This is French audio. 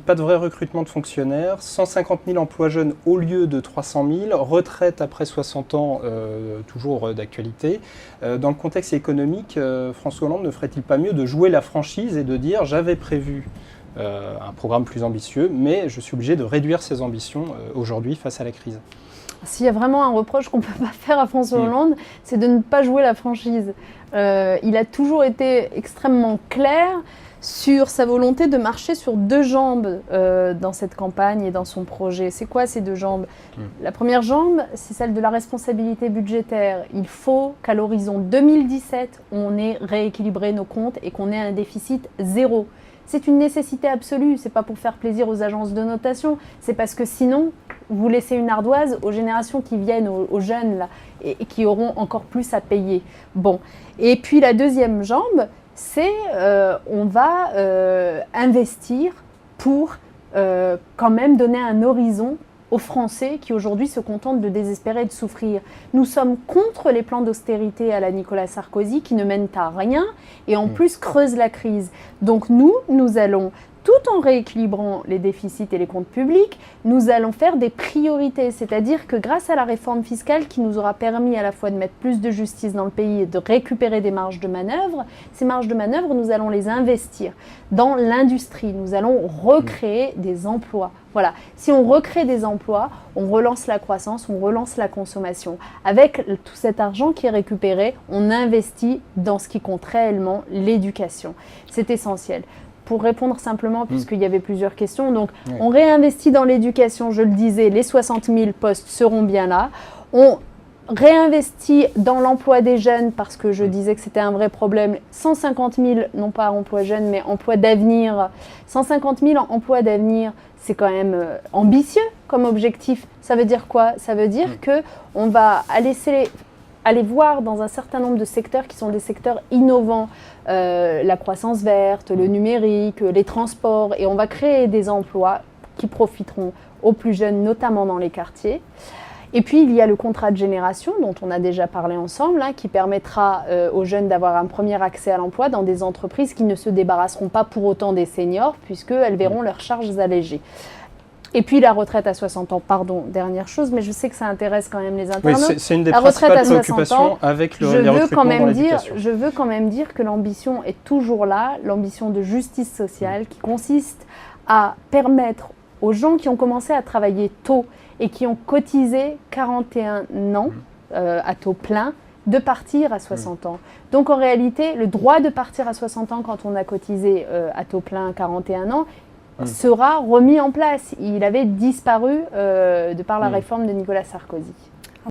Pas de vrai recrutement de fonctionnaires, 150 000 emplois jeunes au lieu de 300 000, retraite après 60 ans, toujours d'actualité. Dans le contexte économique, François Hollande ne ferait-il pas mieux de jouer la franchise et de dire « j'avais prévu un programme plus ambitieux, mais je suis obligé de réduire ces ambitions aujourd'hui face à la crise ». S'il y a vraiment un reproche qu'on ne peut pas faire à François Hollande, c'est de ne pas jouer la franchise. Il a toujours été extrêmement clair sur sa volonté de marcher sur deux jambes dans cette campagne et dans son projet. C'est quoi ces deux jambes ? La première jambe, c'est celle de la responsabilité budgétaire. Il faut qu'à l'horizon 2017, on ait rééquilibré nos comptes et qu'on ait un déficit zéro. C'est une nécessité absolue, c'est pas pour faire plaisir aux agences de notation, c'est parce que sinon, vous laissez une ardoise aux générations qui viennent, aux jeunes là, et qui auront encore plus à payer. Bon. Et puis la deuxième jambe, c'est on va investir pour quand même donner un horizon aux Français qui aujourd'hui se contentent de désespérer et de souffrir. Nous sommes contre les plans d'austérité à la Nicolas Sarkozy qui ne mènent à rien et en plus creusent la crise. Donc nous allons, tout en rééquilibrant les déficits et les comptes publics, nous allons faire des priorités. C'est-à-dire que grâce à la réforme fiscale qui nous aura permis à la fois de mettre plus de justice dans le pays et de récupérer des marges de manœuvre, ces marges de manœuvre, nous allons les investir dans l'industrie. Nous allons recréer des emplois. Voilà. Si on recrée des emplois, on relance la croissance, on relance la consommation. Avec tout cet argent qui est récupéré, on investit dans ce qui compte réellement, l'éducation. C'est essentiel. Pour répondre simplement, puisqu'il y avait plusieurs questions, donc on réinvestit dans l'éducation, je le disais, les 60 000 postes seront bien là. On réinvestit dans l'emploi des jeunes, parce que je disais que c'était un vrai problème. 150 000, non pas emploi jeunes, mais emploi d'avenir. 150 000 emplois d'avenir, c'est quand même ambitieux comme objectif. Ça veut dire quoi ? Ça veut dire qu'on va aller voir dans un certain nombre de secteurs qui sont des secteurs innovants, la croissance verte, le numérique, les transports, et on va créer des emplois qui profiteront aux plus jeunes, notamment dans les quartiers. Et puis il y a le contrat de génération dont on a déjà parlé ensemble, qui permettra aux jeunes d'avoir un premier accès à l'emploi dans des entreprises qui ne se débarrasseront pas pour autant des seniors, puisqu'elles verront leurs charges allégées. Et puis la retraite à 60 ans, pardon, dernière chose, mais je sais que ça intéresse quand même les internautes. Oui, c'est une des principales préoccupations avec les recrutements dans l'éducation. Je veux quand même dire que l'ambition est toujours là, l'ambition de justice sociale qui consiste à permettre aux gens qui ont commencé à travailler tôt et qui ont cotisé 41 ans à taux plein, de partir à 60 ans. Donc en réalité, le droit de partir à 60 ans quand on a cotisé à taux plein 41 ans, sera remis en place. Il avait disparu de par la réforme de Nicolas Sarkozy.